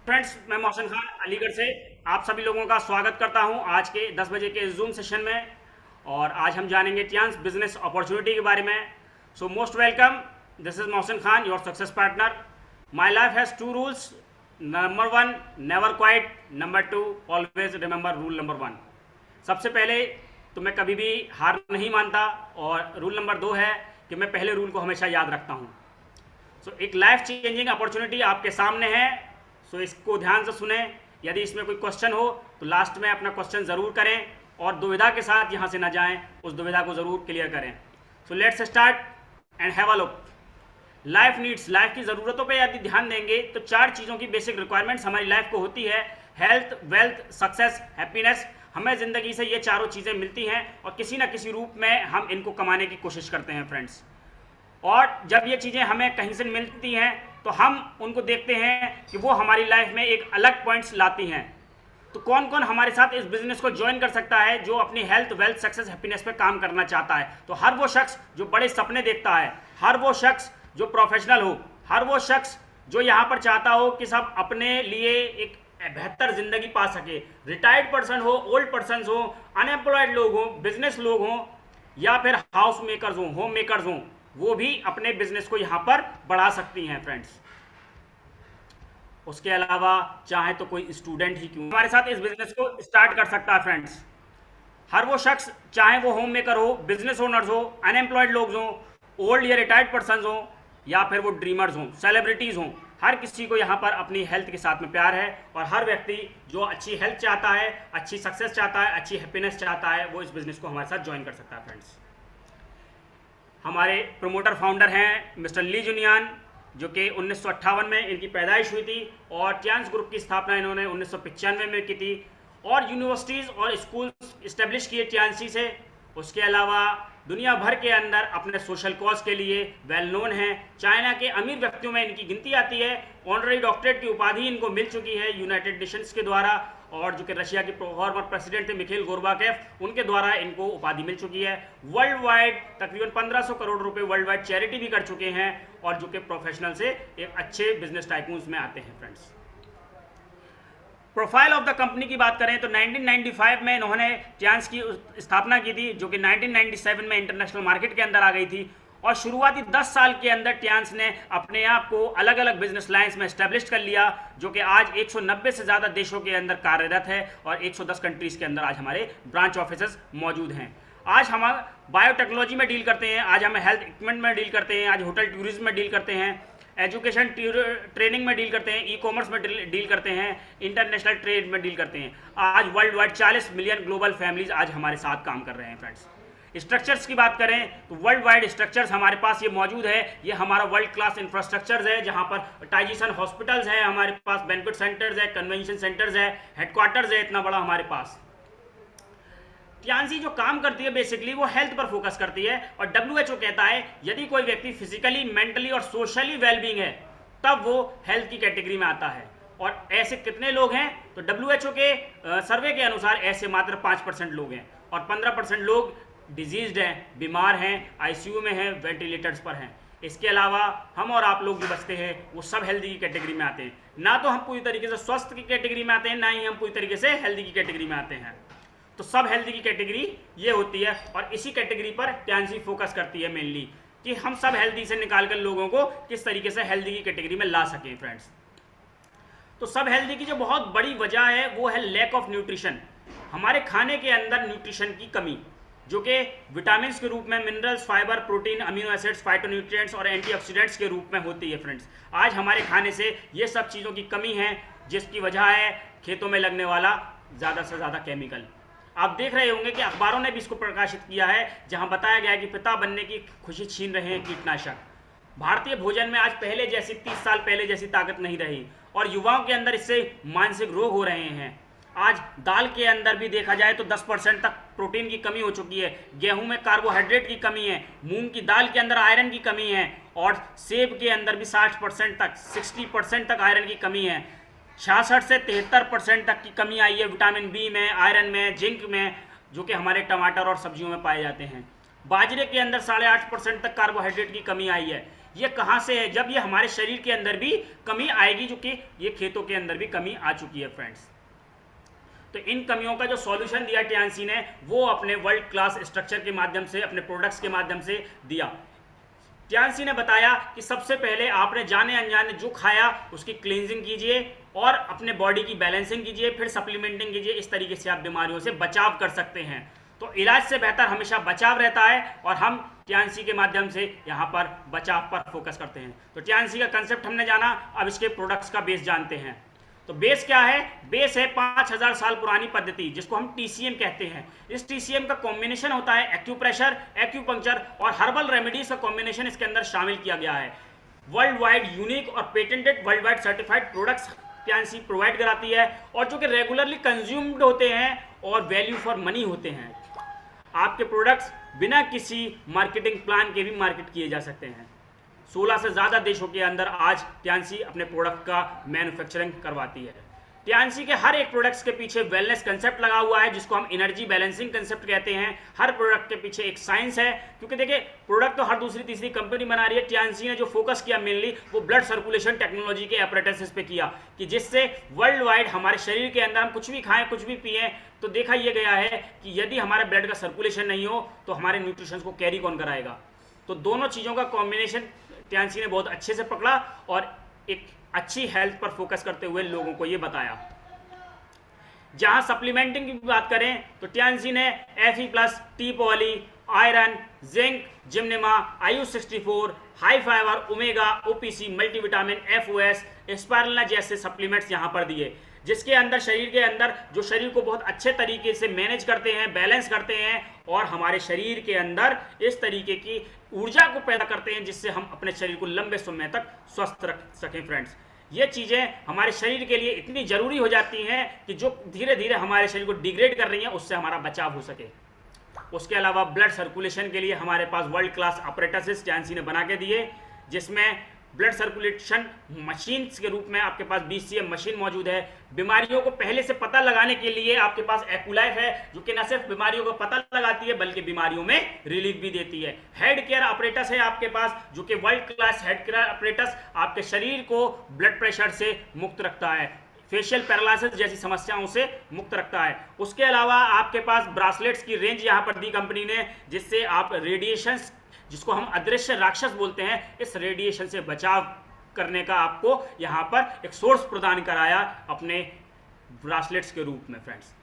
Friends, मैं मोहसिन खान अलीगढ़ से आप सभी लोगों का स्वागत करता हूं आज के 10 बजे के जूम सेशन में। और आज हम जानेंगे टियांस बिजनेस अपॉर्चुनिटी के बारे में। So most welcome, this is Mohsin Khan, your success partner. My life has two rules. Number one, never quit. Number two, always remember rule number one. सबसे पहले तो मैं कभी भी हार नहीं मानता, और रूल नंबर दो है कि मैं पहले रूल को हमेशा याद रखता हूँ। एक लाइफ चेंजिंग अपॉर्चुनिटी आपके सामने है। इसको ध्यान से सुने। यदि इसमें कोई क्वेश्चन हो तो लास्ट में अपना क्वेश्चन ज़रूर करें, और दुविधा के साथ यहाँ से ना जाएं, उस दुविधा को ज़रूर क्लियर करें। Let's start and have a look. Life needs, life की ज़रूरतों पे यदि ध्यान देंगे तो 4 चीज़ों की बेसिक रिक्वायरमेंट्स हमारी लाइफ को होती है। Health, wealth, success, happiness. हमें ज़िंदगी से ये चारों चीज़ें मिलती हैं, और किसी ना किसी रूप में हम इनको कमाने की कोशिश करते हैं फ्रेंड्स। और जब ये चीज़ें हमें कहीं से मिलती हैं तो हम उनको देखते हैं कि वो हमारी लाइफ में एक अलग पॉइंट्स लाती हैं। तो कौन कौन हमारे साथ इस बिज़नेस को ज्वाइन कर सकता है जो अपनी हेल्थ, वेल्थ, सक्सेस, हैप्पीनेस पे काम करना चाहता है? तो हर वो शख्स जो बड़े सपने देखता है, हर वो शख्स जो प्रोफेशनल हो, हर वो शख्स जो यहाँ पर चाहता हो कि सब अपने लिए एक बेहतर ज़िंदगी पा सके। रिटायर्ड पर्सन हो, ओल्ड पर्सन हो, अनएम्प्लॉयड लोग हों, बिजनेस लोग हों, या फिर हाउस मेकर्स हों, होम मेकर्स हों, वो भी अपने बिजनेस को यहां पर बढ़ा सकती हैं फ्रेंड्स। उसके अलावा चाहे तो कोई स्टूडेंट ही क्यों हमारे साथ इस बिजनेस को स्टार्ट कर सकता है फ्रेंड्स। हर वो शख्स, चाहे वो होम मेकर हो, बिजनेस ओनर्स हो, अनएम्प्लॉयड लोग हों, ओल्ड या रिटायर्ड पर्सन हों, या फिर वो ड्रीमर्स हों, सेलिब्रिटीज़ हों, हर किसी को यहाँ पर अपनी हेल्थ के साथ में प्यार है। और हर व्यक्ति जो अच्छी हेल्थ चाहता है, अच्छी सक्सेस चाहता है, अच्छी हैप्पीनेस चाहता है, वो इस बिजनेस को हमारे साथ ज्वाइन कर सकता है फ्रेंड्स। हमारे प्रमोटर फाउंडर हैं मिस्टर ली जुनियान, जो कि 1958 में इनकी पैदाइश हुई थी, और टियांस ग्रुप की स्थापना इन्होंने 1995 में की थी, और यूनिवर्सिटीज़ और स्कूल इस्टेब्लिश किए टियांसी से। उसके अलावा दुनिया भर के अंदर अपने सोशल कॉज के लिए वेल नोन हैं। चाइना के अमीर व्यक्तियों में इनकी गिनती आती है। ऑनररी डॉक्टरेट की उपाधि इनको मिल चुकी है यूनाइटेड नेशंस के द्वारा, और जो कि रशिया के फॉर्मर प्रेसिडेंट थे मिखेल गोर्बाचेव, उनके द्वारा इनको उपाधि मिल चुकी है। वर्ल्ड वाइड तकरीबन 1500 करोड़ रुपए वर्ल्ड वाइड चैरिटी भी कर चुके हैं, और जो कि प्रोफेशनल से एक अच्छे बिजनेस टाइकून्स में आते हैं friends. Profile of the company की बात करें तो 1995 में इन्होंने टियांस की स्थापना की थी, जो कि 1997 में इंटरनेशनल मार्केट के अंदर आ गई थी। और शुरुआती 10 साल के अंदर टियांस ने अपने आप को अलग अलग बिजनेस लाइंस में एस्टेब्लिश कर लिया, जो कि आज 190 से ज़्यादा देशों के अंदर कार्यरत है, और 110 कंट्रीज़ के अंदर आज हमारे ब्रांच ऑफिसेस मौजूद हैं। आज हम बायोटेक्नोलॉजी में डील करते हैं, आज हम हेल्थ इक्विपमेंट में डील करते हैं, आज होटल टूरिज्म में डील करते हैं, एजुकेशन ट्रेनिंग में डील करते हैं, ई कॉमर्स में डील करते हैं, इंटरनेशनल ट्रेड में डील करते हैं। आज world wide 40 million global families आज हमारे साथ काम कर रहे हैं फ्रेंड्स। स्ट्रक्चर्स की बात करें तो वर्ल्ड वाइड स्ट्रक्चर्स हमारे पास ये मौजूद है। ये हमारा वर्ल्ड क्लास इंफ्रास्ट्रक्चर्स है, जहाँ पर टाइजिसन हॉस्पिटल्स है, हमारे पास बैंक्वेट सेंटर्स है, कन्वेंशन सेंटर्स है, हेडक्वार्टर्स है, इतना बड़ा हमारे पास। टियांसी जो काम करती है बेसिकली वो हेल्थ पर फोकस करती है, और WHO कहता है यदि कोई व्यक्ति फिजिकली, मेंटली और सोशली वेलबींग है तब वो हेल्थ की कैटेगरी में आता है। और ऐसे कितने लोग हैं? तो WHO के सर्वे के अनुसार ऐसे मात्र 5% लोग हैं, और 15% लोग डिजीज्ड हैं, बीमार हैं, ICU में हैं, वेंटिलेटर्स पर हैं। इसके अलावा हम और आप लोग जो बचते हैं वो सब हेल्दी की कैटेगरी में आते हैं। ना तो हम पूरी तरीके से स्वस्थ की कैटेगरी में आते हैं, ना ही हम पूरी तरीके से हेल्दी की कैटेगरी में आते हैं। तो सब हेल्दी की कैटेगरी ये होती है, और इसी कैटेगरी पर टियांसी फोकस करती है मेनली, कि हम सब हेल्दी से निकालकर लोगों को किस तरीके से हेल्दी की कैटेगरी में ला सकें फ्रेंड्स। तो सब हेल्दी की जो बहुत बड़ी वजह है वो है लैक ऑफ न्यूट्रिशन। हमारे खाने के अंदर न्यूट्रिशन की कमी, जो कि विटामिन के रूप में minerals, fibre, protein, amino acids, phytonutrients और एंटीऑक्सीडेंट्स के रूप में होती है फ्रेंड्स। आज हमारे खाने से ये सब चीज़ों की कमी है, जिसकी वजह है खेतों में लगने वाला ज़्यादा से ज़्यादा केमिकल। आप देख रहे होंगे कि अखबारों ने भी इसको प्रकाशित किया है, जहां बताया गया है कि पिता बनने की खुशी छीन रहे हैं कीटनाशक। भारतीय भोजन में आज पहले जैसी 30 साल पहले जैसी ताकत नहीं रही, और युवाओं के अंदर इससे मानसिक रोग हो रहे हैं। आज दाल के अंदर भी देखा जाए तो 10% तक प्रोटीन की कमी हो चुकी है, गेहूं में कार्बोहाइड्रेट की कमी है, मूंग की दाल के अंदर आयरन की कमी है, और सेब के अंदर भी 60% तक 60% तक आयरन की कमी है। 66 से 73% तक की कमी आई है विटामिन बी में, आयरन में, जिंक में, जो कि हमारे टमाटर और सब्जियों में पाए जाते हैं। बाजरे के अंदर 8.5% तक कार्बोहाइड्रेट की कमी आई है। ये कहाँ से है? जब ये हमारे शरीर के अंदर भी कमी आएगी, जो कि ये खेतों के अंदर भी कमी आ चुकी है फ्रेंड्स। तो इन कमियों का जो सॉल्यूशन दिया टियान्सी ने, वो अपने वर्ल्ड क्लास स्ट्रक्चर के माध्यम से, अपने प्रोडक्ट्स के माध्यम से दिया। टियान्सी ने बताया कि सबसे पहले आपने जाने अनजाने जो खाया उसकी क्लींजिंग कीजिए और अपने बॉडी की बैलेंसिंग कीजिए, फिर सप्लीमेंटिंग कीजिए। इस तरीके से आप बीमारियों से बचाव कर सकते हैं। तो इलाज से बेहतर हमेशा बचाव रहता है और हम टियान्सी के माध्यम से यहाँ पर बचाव पर फोकस करते हैं। तो टियान्सी का कंसेप्ट हमने जाना, अब इसके प्रोडक्ट्स का बेस जानते हैं। तो बेस क्या है? बेस है 5000 साल पुरानी पद्धति, जिसको हम टीसीएम कहते हैं। इस टीसीएम का कॉम्बिनेशन होता है एक्यूप्रेशर, एक्यूपंक्चर और हर्बल रेमेडीज का कॉम्बिनेशन इसके अंदर शामिल किया गया है। वर्ल्ड वाइड यूनिक और patented, world wide certified products Tianshi provide कराती है और जो कि रेगुलरली कंज्यूम्ड होते हैं और वैल्यू फॉर मनी होते हैं। आपके प्रोडक्ट्स बिना किसी मार्केटिंग प्लान के भी मार्केट किए जा सकते हैं। 16 से ज़्यादा देशों के अंदर आज टियान्सी अपने प्रोडक्ट का मैन्युफैक्चरिंग करवाती है। टियान्सी के हर एक प्रोडक्ट्स के पीछे वेलनेस कंसेप्ट लगा हुआ है, जिसको हम एनर्जी बैलेंसिंग कंसेप्ट कहते हैं। हर प्रोडक्ट के पीछे एक साइंस है, क्योंकि देखिए प्रोडक्ट तो हर दूसरी तीसरी कंपनी बना रही है। टियान्सी ने जो फोकस किया मेनली, वो ब्लड सर्कुलेशन टेक्नोलॉजी के एपरेटसेस पे किया, कि जिससे वर्ल्ड वाइड हमारे शरीर के अंदर हम कुछ भी खाएं, कुछ भी पिएं, तो देखा यह गया है कि यदि हमारे ब्लड का सर्कुलेशन नहीं हो तो हमारे न्यूट्रिशन को कैरी कौन कराएगा। तो दोनों चीज़ों का कॉम्बिनेशन टियान्सी ने बहुत अच्छे से पकड़ा और एक अच्छी हेल्थ पर फोकस करते हुए लोगों को ये बताया। जहां सप्लीमेंटिंग की बात करें तो टियान्सी ने Fe+, T poly, iron, zinc, Gymnema, IU64, high fibre, omega, OPC, multivitamin, FOS, स्पारुलिना जैसे सप्लीमेंट्स यहाँ पर दिए, जिसके अंदर शरीर के अंदर जो शरीर को बहुत अच्छे तरीके से मैनेज करते हैं, बैलेंस करते हैं और हमारे शरीर के अंदर इस तरीके की ऊर्जा को पैदा करते हैं, जिससे हम अपने शरीर को लंबे समय तक स्वस्थ रख सकें। फ्रेंड्स, ये चीज़ें हमारे शरीर के लिए इतनी ज़रूरी हो जाती हैं कि जो धीरे धीरे हमारे शरीर को डिग्रेड कर रही हैं, उससे हमारा बचाव हो सके। उसके अलावा ब्लड सर्कुलेशन के लिए हमारे पास वर्ल्ड क्लास अपरेटसेस टियान्सी ने बना के दिए, जिसमें ब्लड सर्कुलेशन मशीन्स के रूप में आपके पास BCM मशीन मौजूद है। बीमारियों को पहले से पता लगाने के लिए आपके पास एक्यूलाइफ है, जो कि न सिर्फ बीमारियों को पता लगाती है बल्कि बीमारियों में रिलीफ भी देती है। हेड केयर अपरेटस है आपके पास, जो कि world class head care apparatus आपके शरीर को ब्लड प्रेशर से मुक्त रखता है, फेशियल पैरालिसिस जैसी समस्याओं से मुक्त रखता है। उसके अलावा आपके पास ब्रासलेट्स की रेंज यहाँ पर दी कंपनी ने, जिससे आप रेडिएशन, जिसको हम अदृश्य राक्षस बोलते हैं, इस रेडिएशन से बचाव करने का आपको यहाँ पर एक सोर्स प्रदान कराया अपने ब्रासलेट्स के रूप में। Friends,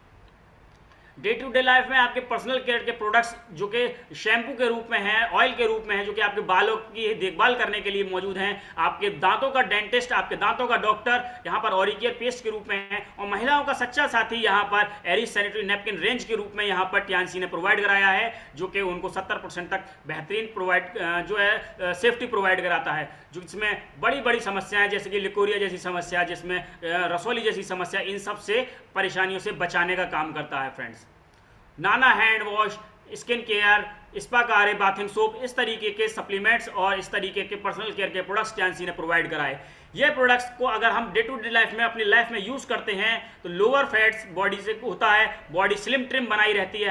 day to day life में आपके पर्सनल केयर के प्रोडक्ट्स जो कि शैम्पू के रूप में हैं, ऑयल के रूप में हैं, जो कि आपके बालों की देखभाल करने के लिए मौजूद हैं। आपके दांतों का डेंटिस्ट, आपके दांतों का डॉक्टर यहाँ पर ओरिकेयर पेस्ट के रूप में है। और महिलाओं का सच्चा साथी यहाँ पर एरिस सैनिटरी नैपकिन रेंज के रूप में यहाँ पर टियान्सी ने प्रोवाइड कराया है, जो कि उनको 70% तक बेहतरीन जो है सेफ्टी प्रोवाइड कराता है, जिसमें बड़ी बड़ी समस्याएं जैसे कि लिकोरिया जैसी समस्या, जिसमें रसौली जैसी समस्या, इन सब से परेशानियों से बचाने का काम करता है। फ्रेंड्स, नाना hand wash, skin care, spa कारे, बाथिंग सोप, इस तरीके के सप्लीमेंट्स और इस तरीके के पर्सनल केयर के प्रोडक्ट्स टियान्सी ने प्रोवाइड कराए। ये प्रोडक्ट्स को अगर हम डे टू डे लाइफ में अपनी लाइफ में यूज़ करते हैं तो लोअर फैट्स बॉडी से होता है, बॉडी स्लिम ट्रिम बनाई रहती है,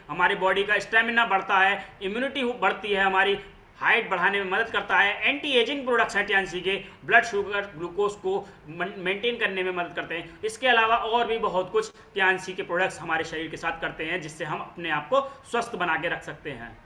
हमारी बॉडी का स्टेमिना बढ़ता है, इम्यूनिटी बढ़ती है, हमारी हाइट बढ़ाने में मदद करता है। एंटी एजिंग प्रोडक्ट्स हैं टियान्सी के, ब्लड शुगर ग्लूकोज को मेंटेन करने में मदद करते हैं। इसके अलावा और भी बहुत कुछ टियान्सी के प्रोडक्ट्स हमारे शरीर के साथ करते हैं, जिससे हम अपने आप को स्वस्थ बना के रख सकते हैं।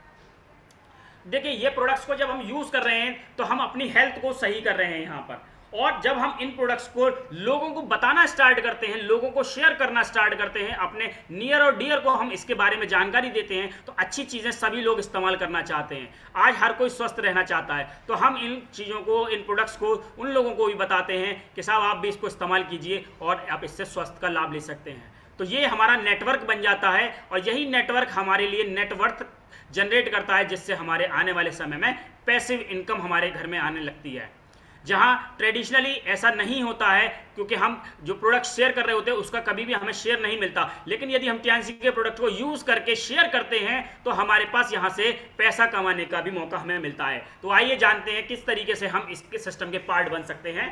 देखिए, ये प्रोडक्ट्स को जब हम यूज़ कर रहे हैं तो हम अपनी हेल्थ को सही कर रहे हैं यहाँ पर, और जब हम इन प्रोडक्ट्स को लोगों को बताना स्टार्ट करते हैं, लोगों को शेयर करना स्टार्ट करते हैं, अपने नियर और डियर को हम इसके बारे में जानकारी देते हैं, तो अच्छी चीज़ें सभी लोग इस्तेमाल करना चाहते हैं। आज हर कोई स्वस्थ रहना चाहता है, तो हम इन चीज़ों को, इन प्रोडक्ट्स को उन लोगों को भी बताते हैं कि साहब आप भी इसको इस्तेमाल कीजिए और आप इससे स्वस्थ का लाभ ले सकते हैं। तो ये हमारा नेटवर्क बन जाता है और यही नेटवर्क हमारे लिए नेटवर्थ जनरेट करता है, जिससे हमारे आने वाले समय में पैसिव इनकम हमारे घर में आने लगती है। जहां ट्रेडिशनली ऐसा नहीं होता है, क्योंकि हम जो प्रोडक्ट शेयर कर रहे होते हैं उसका कभी भी हमें शेयर नहीं मिलता, लेकिन यदि हम टियान्सी के प्रोडक्ट को यूज़ करके शेयर करते हैं तो हमारे पास यहां से पैसा कमाने का भी मौका हमें मिलता है। तो आइए जानते हैं किस तरीके से हम इसके सिस्टम के पार्ट बन सकते हैं।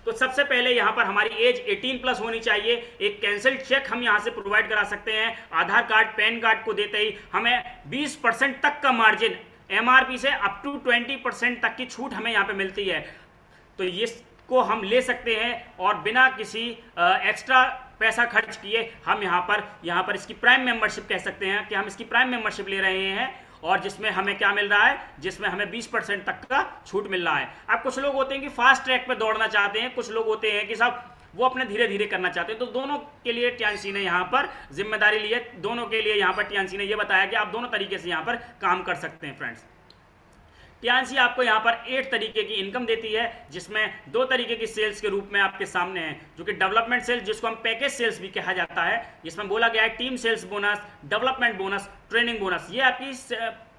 तो सबसे पहले यहाँ पर हमारी एज 18+ होनी चाहिए। एक कैंसिल चेक हम यहाँ से प्रोवाइड करा सकते हैं। आधार कार्ड, पैन कार्ड को देते ही हमें 20% तक का मार्जिन MRP से अप टू 20% तक की छूट हमें यहाँ पे मिलती है। तो इसको हम ले सकते हैं और बिना किसी एक्स्ट्रा पैसा खर्च किए हम यहाँ पर इसकी प्राइम मेंबरशिप कह सकते हैं कि हम इसकी प्राइम मेंबरशिप ले रहे हैं, और जिसमें हमें क्या मिल रहा है, जिसमें हमें 20% तक का छूट मिल रहा है। अब कुछ लोग होते हैं कि फास्ट ट्रैक पे दौड़ना चाहते हैं, कुछ लोग होते हैं कि साहब वो अपने धीरे धीरे करना चाहते हैं, तो दोनों के लिए टियानसी ने यहाँ पर जिम्मेदारी ली है। दोनों के लिए यहाँ पर टियानसी ने यह बताया कि आप दोनों तरीके से यहाँ पर काम कर सकते हैं फ्रेंड्स। टियानसी आपको यहाँ पर 8 तरीके की इनकम देती है, जिसमें 2 तरीके की सेल्स के रूप में आपके सामने है, जो कि डेवलपमेंट सेल्स, जिसको हम पैकेज सेल्स भी कहा जाता है, जिसमें बोला गया है team sales bonus, development bonus, training bonus, ये आपकी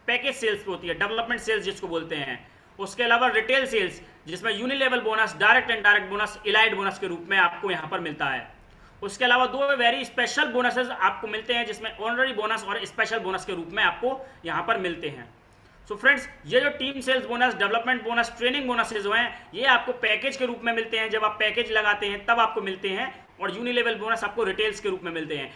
पैकेज सेल्स होती है, डेवलपमेंट सेल्स जिसको बोलते हैं। उसके अलावा रिटेल सेल्स, जिसमें unilevel bonus, direct and direct bonus, allied bonus के रूप में आपको यहाँ पर मिलता है। उसके अलावा 2 वेरी स्पेशल बोनसेस आपको मिलते हैं, जिसमें ऑनररी बोनस और स्पेशल बोनस के रूप में आपको यहाँ पर मिलते हैं। सो फ्रेंड्स, ये जो team sales bonus, development bonus, training bonuses जो हैं, ये आपको पैकेज के रूप में मिलते हैं। जब आप पैकेज लगाते हैं तब आपको मिलते हैं, और यूनिलेवल बोनस आपको रिटेल्स के रूप में मिलते हैं।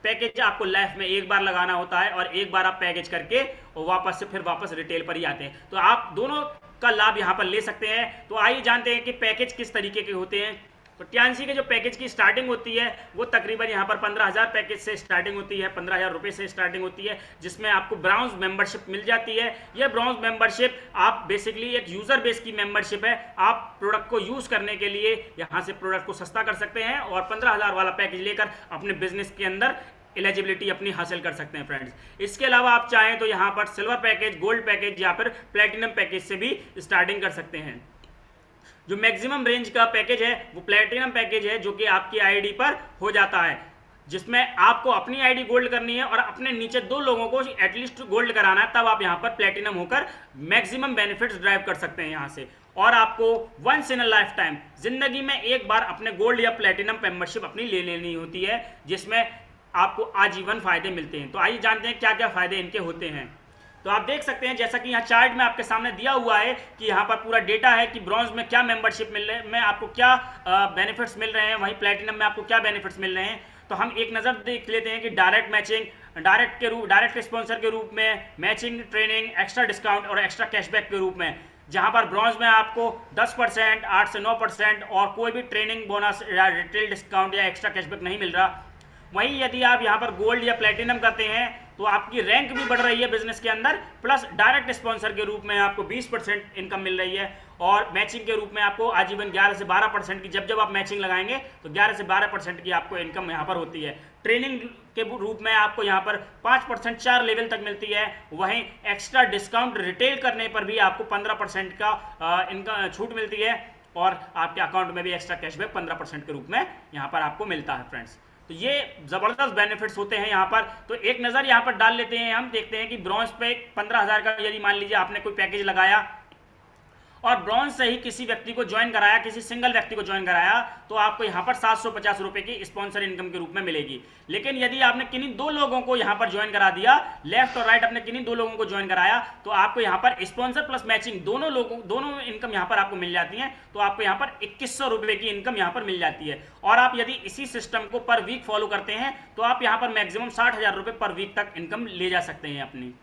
पैकेज आपको लाइफ में एक बार लगाना होता है, और एक बार आप पैकेज करके और वापस रिटेल पर ही आते हैं। तो आप दोनों का लाभ यहाँ पर ले सकते हैं। तो आइए जानते हैं कि पैकेज किस तरीके के होते हैं। तो टियानसी के जो पैकेज की स्टार्टिंग होती है वो तकरीबन यहाँ पर 15,000 पैकेज से स्टार्टिंग होती है, 15,000 रुपये से स्टार्टिंग होती है, जिसमें आपको ब्राउन्स मेंबरशिप मिल जाती है। यह ब्राउन्स मेंबरशिप आप बेसिकली एक यूज़र बेस की मेंबरशिप है। आप प्रोडक्ट को यूज़ करने के लिए यहाँ से प्रोडक्ट को सस्ता कर सकते हैं, और 15,000 वाला पैकेज लेकर अपने बिजनेस के अंदर एलिजिबिलिटी अपनी हासिल कर सकते हैं फ्रेंड्स। इसके अलावा आप चाहें तो यहाँ पर सिल्वर पैकेज, गोल्ड पैकेज या फिर प्लेटिनम पैकेज से भी स्टार्टिंग कर सकते हैं। जो मैक्सिमम रेंज का पैकेज है वो प्लेटिनम पैकेज है, जो कि आपकी आईडी पर हो जाता है, जिसमें आपको अपनी आईडी गोल्ड करनी है और अपने नीचे 2 लोगों को एटलीस्ट गोल्ड कराना है, तब आप यहाँ पर प्लेटिनम होकर मैक्सिमम बेनिफिट्स ड्राइव कर सकते हैं यहाँ से। और आपको once in a lifetime, जिंदगी में एक बार अपने गोल्ड या प्लेटिनम मेंबरशिप अपनी ले लेनी होती है, जिसमें आपको आजीवन फायदे मिलते हैं। तो आइए जानते हैं क्या क्या फायदे इनके होते हैं। तो आप देख सकते हैं, जैसा कि यहाँ चार्ट में आपके सामने दिया हुआ है कि यहाँ पर पूरा डेटा है कि ब्रॉन्ज में क्या मेंबरशिप मिल रहे हैं, में आपको क्या बेनिफिट्स मिल रहे हैं, वहीं प्लेटिनम में आपको क्या बेनिफिट्स मिल रहे हैं। तो हम एक नज़र देख लेते हैं कि डायरेक्ट मैचिंग, डायरेक्ट स्पॉन्सर के रूप में, मैचिंग, ट्रेनिंग, एक्स्ट्रा डिस्काउंट और एक्स्ट्रा कैशबैक के रूप में, जहां पर ब्रॉन्ज में आपको 10%, 8 से 9% और कोई भी ट्रेनिंग बोनस या रिटेल डिस्काउंट या एक्स्ट्रा कैशबैक नहीं मिल रहा। वहीं यदि आप यहाँ पर गोल्ड या प्लेटिनम करते हैं तो आपकी रैंक भी बढ़ रही है बिजनेस के अंदर, प्लस डायरेक्ट स्पॉन्सर के रूप में आपको 20% इनकम मिल रही है, और मैचिंग के रूप में आपको आजीवन 11 से 12% की, जब आप मैचिंग लगाएंगे तो 11 से 12% की आपको इनकम यहाँ पर होती है। ट्रेनिंग के रूप में आपको यहाँ पर 5% 4 लेवल तक मिलती है। वहीं एक्स्ट्रा डिस्काउंट रिटेल करने पर भी आपको 15% का इनका छूट मिलती है, और आपके अकाउंट में भी एक्स्ट्रा कैशबैक 15% के रूप में यहाँ पर आपको मिलता है फ्रेंड्स। तो ये ज़बरदस्त बेनिफिट्स होते हैं यहाँ पर। तो एक नज़र यहाँ पर डाल लेते हैं, हम देखते हैं कि ब्रॉन्ज पे 15,000 का यदि मान लीजिए आपने कोई पैकेज लगाया और ब्रॉन्ज से ही किसी व्यक्ति को ज्वाइन कराया, किसी सिंगल व्यक्ति को ज्वाइन कराया, तो आपको यहाँ पर 750 रुपये की स्पॉन्सर इनकम के रूप में मिलेगी। लेकिन यदि आपने किन्हीं 2 लोगों को यहाँ पर ज्वाइन करा दिया, लेफ्ट और राइट अपने किन्हीं 2 लोगों को ज्वाइन कराया, तो आपको यहाँ पर स्पॉन्सर प्लस मैचिंग दोनों इनकम यहाँ पर आपको मिल जाती है। तो आपको यहाँ पर 2100 रुपये की इनकम यहाँ पर मिल जाती है। और आप यदि इसी सिस्टम को पर वीक फॉलो करते हैं तो आप यहाँ पर मैक्सिमम 60,000 रुपये पर वीक तक इनकम ले जा सकते हैं अपनी।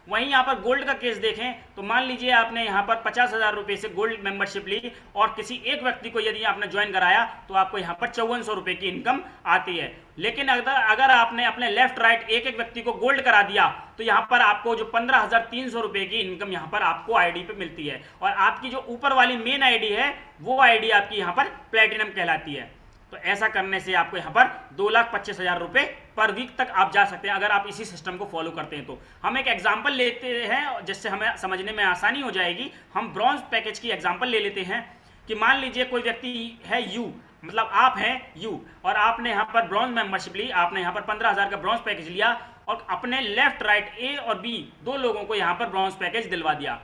वहीं यहाँ पर गोल्ड का केस देखें तो मान लीजिए आपने यहाँ पर 50,000 रुपये से गोल्ड मेंबरशिप ली और किसी एक व्यक्ति को यदि आपने ज्वाइन कराया तो आपको यहाँ पर 5400 रुपये की इनकम आती है। लेकिन अगर आपने अपने लेफ्ट राइट एक व्यक्ति को गोल्ड करा दिया तो यहाँ पर आपको जो 15,300 रुपये की इनकम यहाँ पर आपको आईडी पे मिलती है, और आपकी जो ऊपर वाली मेन आईडी है वो आईडी आपकी यहाँ पर प्लेटिनम कहलाती है। तो ऐसा करने से आपको यहाँ पर 2,25,000 रुपये पर वीक तक आप जा सकते हैं अगर आप इसी सिस्टम को फॉलो करते हैं। तो हम एक एग्जांपल लेते हैं जिससे हमें समझने में आसानी हो जाएगी। हम ब्रॉन्ज पैकेज की एग्जांपल ले लेते हैं कि मान लीजिए कोई व्यक्ति है यू, मतलब आप हैं यू, और आपने यहाँ पर ब्रॉन्ज मेंबरशिप ली, आपने यहाँ पर 15,000 का ब्रॉन्ज पैकेज लिया और अपने लेफ्ट राइट ए और बी 2 लोगों को यहाँ पर ब्रॉन्ज पैकेज दिलवा दिया।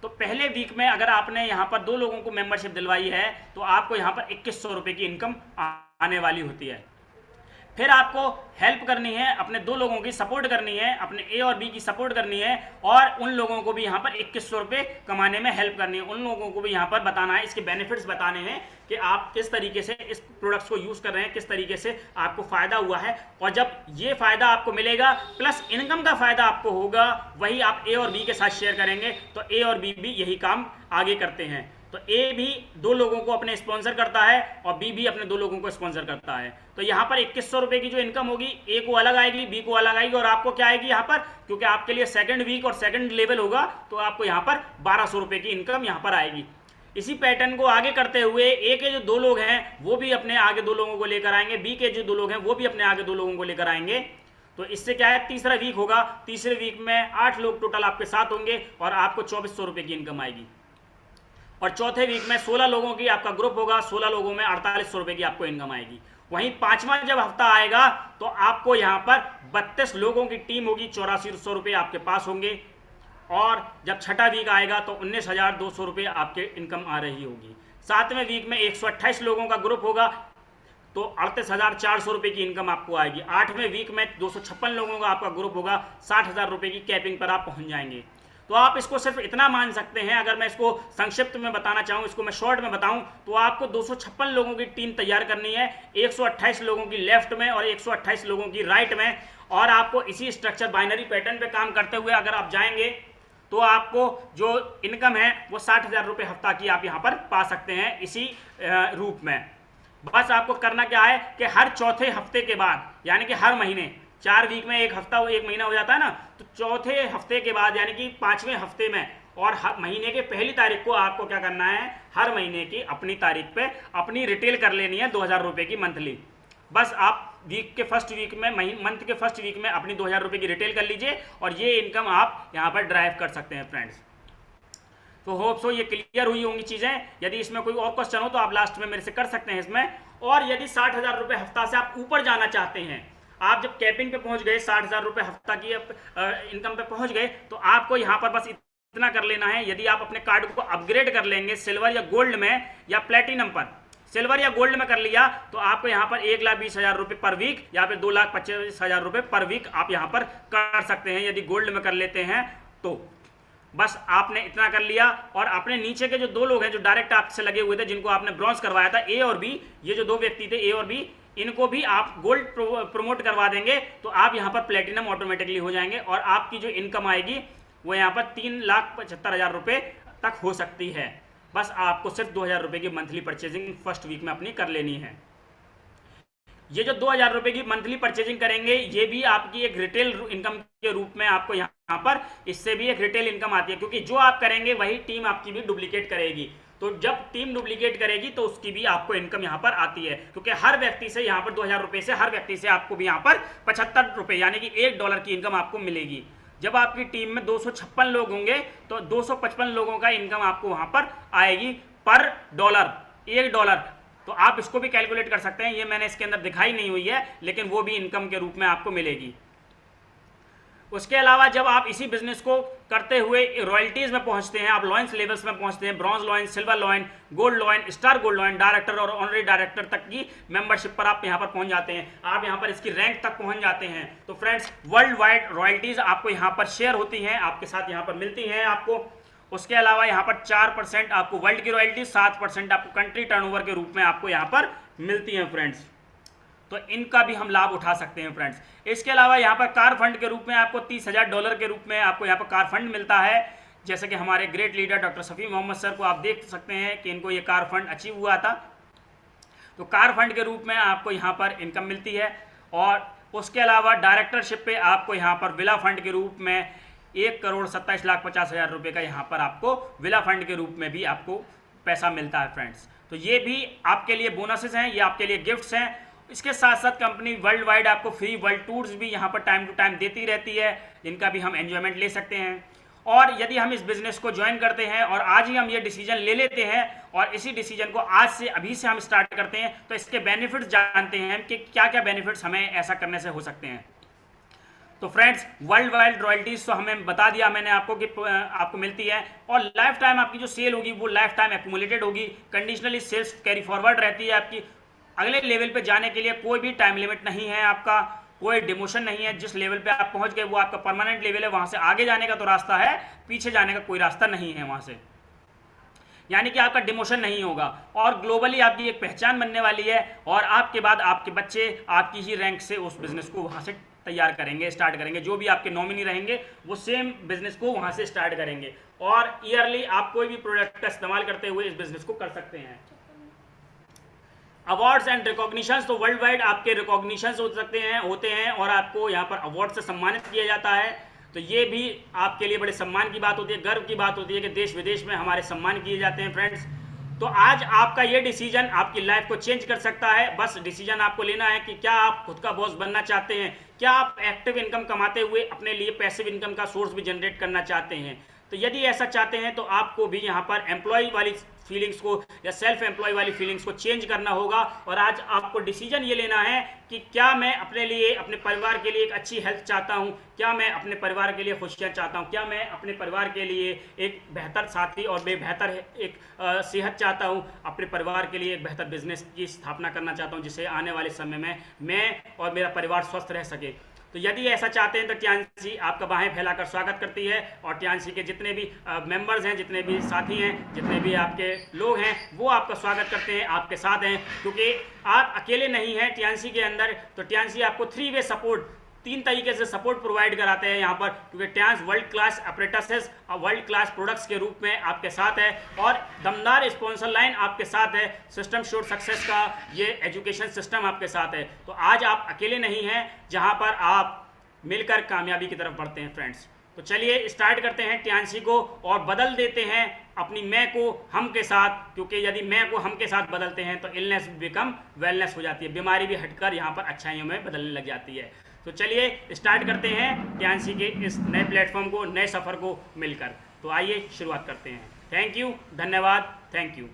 तो पहले वीक में अगर आपने यहाँ पर 2 लोगों को मेंबरशिप दिलवाई है तो आपको यहाँ पर 2100 रुपये की इनकम आने वाली होती है। फिर आपको हेल्प करनी है, अपने दो लोगों की सपोर्ट करनी है, अपने ए और बी की सपोर्ट करनी है, और उन लोगों को भी यहाँ पर 2100 रुपये कमाने में हेल्प करनी है। उन लोगों को भी यहाँ पर बताना है, इसके बेनिफिट्स बताने हैं कि आप किस तरीके से इस प्रोडक्ट्स को यूज़ कर रहे हैं, किस तरीके से आपको फ़ायदा हुआ है। और जब ये फ़ायदा आपको मिलेगा प्लस इनकम का फ़ायदा आपको होगा, वही आप ए और बी के साथ शेयर करेंगे, तो ए और बी भी यही काम आगे करते हैं। तो ए भी दो लोगों को अपने स्पॉन्सर करता है और बी भी अपने दो लोगों को स्पॉन्सर करता है। तो यहाँ पर 2100 रुपये की जो इनकम होगी, ए को अलग आएगी, बी को अलग आएगी, और आपको क्या आएगी यहाँ पर, क्योंकि आपके लिए सेकंड वीक और सेकंड लेवल होगा, तो आपको यहाँ पर 1200 रुपये की इनकम यहाँ पर आएगी। इसी पैटर्न को आगे करते हुए ए के जो दो लोग हैं वो भी अपने आगे दो लोगों को लेकर आएंगे, बी के जो दो लोग हैं वो भी अपने आगे दो लोगों को लेकर आएंगे। तो इससे क्या है, तीसरा वीक होगा, तीसरे वीक में 8 लोग टोटल आपके साथ होंगे और आपको 2400 रुपये की इनकम आएगी। और चौथे वीक में 16 लोगों की आपका ग्रुप होगा, 16 लोगों में 4800 रुपये की आपको इनकम आएगी। वहीं पांचवा जब हफ्ता आएगा तो आपको यहाँ पर 32 लोगों की टीम होगी, 8400 रुपये आपके पास होंगे। और जब छठा वीक आएगा तो 19,200 रुपये आपके इनकम आ रही होगी। सातवें वीक में 128 लोगों का ग्रुप होगा तो 38,400 रुपये की इनकम आपको आएगी। आठवें वीक में 256 लोगों का आपका ग्रुप होगा, 60,000 रुपये की कैपिंग पर आप पहुंच जाएंगे। तो आप इसको सिर्फ इतना मान सकते हैं, अगर मैं इसको संक्षिप्त में बताना चाहूँ, इसको मैं शॉर्ट में बताऊं, तो आपको 256 लोगों की टीम तैयार करनी है, 128 लोगों की लेफ्ट में और 128 लोगों की राइट में। और आपको इसी स्ट्रक्चर बाइनरी पैटर्न पे काम करते हुए अगर आप जाएंगे तो आपको जो इनकम है वो 60,000 रुपये हफ्ता की आप यहाँ पर पा सकते हैं इसी रूप में। बस आपको करना क्या है कि हर चौथे हफ्ते के बाद, यानी कि हर महीने, 4 वीक में एक हफ्ता एक महीना हो जाता है ना, तो चौथे हफ्ते के बाद यानी कि 5वें हफ्ते में और हर महीने के पहली तारीख को आपको क्या करना है, हर महीने की अपनी तारीख पे अपनी रिटेल कर लेनी है 2000 रुपये की मंथली। बस आप वीक के फर्स्ट वीक में, मंथ के फर्स्ट वीक में अपनी 2000 रुपये की रिटेल कर लीजिए और ये इनकम आप यहाँ पर ड्राइव कर सकते हैं फ्रेंड्स। तो होप सो ये क्लियर हुई होंगी चीज़ें। यदि इसमें कोई और क्वेश्चन हो तो आप लास्ट में मेरे से कर सकते हैं इसमें। और यदि 60,000 रुपये हफ्ता से आप ऊपर जाना चाहते हैं, आप जब कैपिंग पे पहुंच गए, 60,000 रुपये हफ्ता की इनकम पे पहुंच गए, तो आपको यहाँ पर बस इतना कर लेना है। यदि आप अपने कार्ड को अपग्रेड कर लेंगे सिल्वर या गोल्ड में या प्लेटिनम पर, सिल्वर या गोल्ड में कर लिया, तो आपको यहाँ पर 1,20,000 रुपये पर वीक या फिर 2,25,000 रुपये पर वीक आप यहाँ पर कर सकते हैं यदि गोल्ड में कर लेते हैं तो। बस आपने इतना कर लिया और अपने नीचे के जो दो लोग हैं जो डायरेक्ट आपसे लगे हुए थे, जिनको आपने ब्रॉन्ज करवाया था, ए और बी, ये जो दो व्यक्ति थे ए और बी, इनको भी आप गोल्ड प्रमोट करवा देंगे तो आप यहाँ पर प्लेटिनम ऑटोमेटिकली हो जाएंगे और आपकी जो इनकम आएगी वो यहाँ पर 3,75,000 रुपये तक हो सकती है। बस आपको सिर्फ 2,000 रुपये की मंथली परचेजिंग फर्स्ट वीक में अपनी कर लेनी है। ये जो 2,000 रुपये की मंथली परचेजिंग करेंगे, ये भी आपकी एक रिटेल इनकम के रूप में आपको यहाँ पर इससे भी एक रिटेल इनकम आती है, क्योंकि जो आप करेंगे वही टीम आपकी भी डुप्लीकेट करेगी। तो जब टीम डुप्लीकेट करेगी तो उसकी भी आपको इनकम यहाँ पर आती है, क्योंकि हर व्यक्ति से यहाँ पर 2,000 रुपये से हर व्यक्ति से आपको भी यहाँ पर 75 रुपये यानी कि $1 की इनकम आपको मिलेगी। जब आपकी टीम में 256 लोग होंगे तो 255 लोगों का इनकम आपको वहाँ पर आएगी पर डॉलर, $1। तो आप इसको भी कैलकुलेट कर सकते हैं, ये मैंने इसके अंदर दिखाई नहीं हुई है, लेकिन वो भी इनकम के रूप में आपको मिलेगी। उसके अलावा जब आप इसी बिजनेस को करते हुए रॉयल्टीज में पहुंचते हैं, आप लॉयंस लेवल्स में पहुंचते हैं, bronze lion, silver lion, gold lion, star gold lion, director और ऑनरी डायरेक्टर तक की मेंबरशिप पर आप यहां पर पहुंच जाते हैं, आप यहां पर इसकी रैंक तक पहुंच जाते हैं। तो फ्रेंड्स, वर्ल्ड वाइड रॉयल्टीज आपको यहां पर शेयर होती हैं, आपके साथ यहां पर मिलती हैं आपको। उसके अलावा यहाँ पर 4% आपको वर्ल्ड की रॉयल्टी, 7% आपको कंट्री टर्नओवर के रूप में आपको यहाँ पर मिलती हैं फ्रेंड्स। तो इनका भी हम लाभ उठा सकते हैं फ्रेंड्स। इसके अलावा यहाँ पर कार फंड के रूप में आपको $30,000 के रूप में आपको यहाँ पर कार फंड मिलता है। जैसे कि हमारे great leader doctor Shafi Mohammad sir को आप देख सकते हैं कि इनको ये कार फंड अचीव हुआ था। तो कार फंड के रूप में आपको यहाँ पर इनकम मिलती है। और उसके अलावा डायरेक्टरशिप पे आपको यहाँ पर विला फंड के रूप में 1,27,50,000 रुपये का यहाँ पर आपको विला फंड के रूप में भी आपको पैसा मिलता है फ्रेंड्स। तो ये भी आपके लिए बोनसेस हैं, ये आपके लिए गिफ्ट्स हैं। इसके साथ साथ कंपनी वर्ल्ड वाइड आपको फ्री वर्ल्ड टूर्स भी यहाँ पर टाइम टू टाइम देती रहती है, जिनका भी हम एंजॉयमेंट ले सकते हैं। और यदि हम इस बिज़नेस को ज्वाइन करते हैं और आज ही हम ये डिसीजन ले लेते हैं और इसी डिसीजन को आज से अभी से हम स्टार्ट करते हैं, तो इसके बेनिफिट्स जानते हैं कि क्या क्या बेनिफिट्स हमें ऐसा करने से हो सकते हैं। तो फ्रेंड्स, वर्ल्ड वाइड रॉयल्टीज तो हमें बता दिया मैंने आपको कि आपको मिलती है, और लाइफ टाइम आपकी जो सेल होगी वो लाइफ टाइम एक्यूमुलेटेड होगी, कंडीशनली सेल्स कैरी फॉरवर्ड रहती है आपकी। अगले लेवल पे जाने के लिए कोई भी टाइम लिमिट नहीं है, आपका कोई डिमोशन नहीं है। जिस लेवल पे आप पहुंच गए वो आपका परमानेंट लेवल है, वहां से आगे जाने का तो रास्ता है, पीछे जाने का कोई रास्ता नहीं है वहां से, यानी कि आपका डिमोशन नहीं होगा और ग्लोबली आपकी एक पहचान बनने वाली है। और आपके बाद आपके बच्चे आपकी ही रैंक से उस बिजनेस को वहां से तैयार करेंगे, स्टार्ट करेंगे। जो भी आपके नॉमिनी रहेंगे वो सेम बिजनेस को वहां से स्टार्ट करेंगे और ईयरली आप कोई भी प्रोडक्ट का इस्तेमाल करते हुए इस बिजनेस को कर सकते हैं। अवार्ड्स एंड रिकॉग्निशंस, तो वर्ल्ड वाइड आपके रिकॉग्निशंस होते हैं और आपको यहाँ पर अवार्ड से सम्मानित किया जाता है। तो ये भी आपके लिए बड़े सम्मान की बात होती है, गर्व की बात होती है कि देश विदेश में हमारे सम्मान किए जाते हैं फ्रेंड्स। तो आज आपका ये डिसीजन आपकी लाइफ को चेंज कर सकता है। बस डिसीजन आपको लेना है कि क्या आप खुद का बॉस बनना चाहते हैं, क्या आप एक्टिव इनकम कमाते हुए अपने लिए पैसिव इनकम का सोर्स भी जनरेट करना चाहते हैं। तो यदि ऐसा चाहते हैं तो आपको भी यहाँ पर एम्प्लॉय वाली फीलिंग्स को या सेल्फ एम्प्लॉय वाली फीलिंग्स को चेंज करना होगा। और आज आपको डिसीजन ये लेना है कि क्या मैं अपने लिए, अपने परिवार के लिए एक अच्छी हेल्थ चाहता हूँ, क्या मैं अपने परिवार के लिए खुशियाँ चाहता हूँ, क्या मैं अपने परिवार के लिए एक बेहतर साथी और बेहतर एक सेहत चाहता हूँ, अपने परिवार के लिए एक बेहतर बिजनेस की स्थापना करना चाहता हूँ जिससे आने वाले समय में मैं और मेरा परिवार स्वस्थ रह सके। तो यदि ऐसा चाहते हैं तो टियान्सी आपका बाहें फैलाकर स्वागत करती है और टियान्सी के जितने भी मेंबर्स हैं, जितने भी साथी हैं, जितने भी आपके लोग हैं वो आपका स्वागत करते हैं, आपके साथ हैं, क्योंकि आप अकेले नहीं हैं टियान्सी के अंदर। तो टियान्सी आपको 3 वे सपोर्ट, 3 तरीके से सपोर्ट प्रोवाइड कराते हैं यहाँ पर, क्योंकि टियान्स वर्ल्ड क्लास अप्रेंटिसेस और वर्ल्ड क्लास प्रोडक्ट्स के रूप में आपके साथ है और दमदार स्पॉन्सर लाइन आपके साथ है। सिस्टम श्योर सक्सेस का ये एजुकेशन सिस्टम आपके साथ है। तो आज आप अकेले नहीं हैं, जहाँ पर आप मिलकर कामयाबी की तरफ बढ़ते हैं फ्रेंड्स। तो चलिए स्टार्ट करते हैं टियान्सी को और बदल देते हैं अपनी मैं को हम के साथ, क्योंकि यदि मैं को हम के साथ बदलते हैं तो इलनेस बिकम वेलनेस हो जाती है, बीमारी भी हटकर यहाँ पर अच्छाइयों में बदलने लग जाती है। तो चलिए स्टार्ट करते हैं टियान्सी के इस नए प्लेटफॉर्म को, नए सफ़र को मिलकर। तो आइए शुरुआत करते हैं। थैंक यू, धन्यवाद, थैंक यू।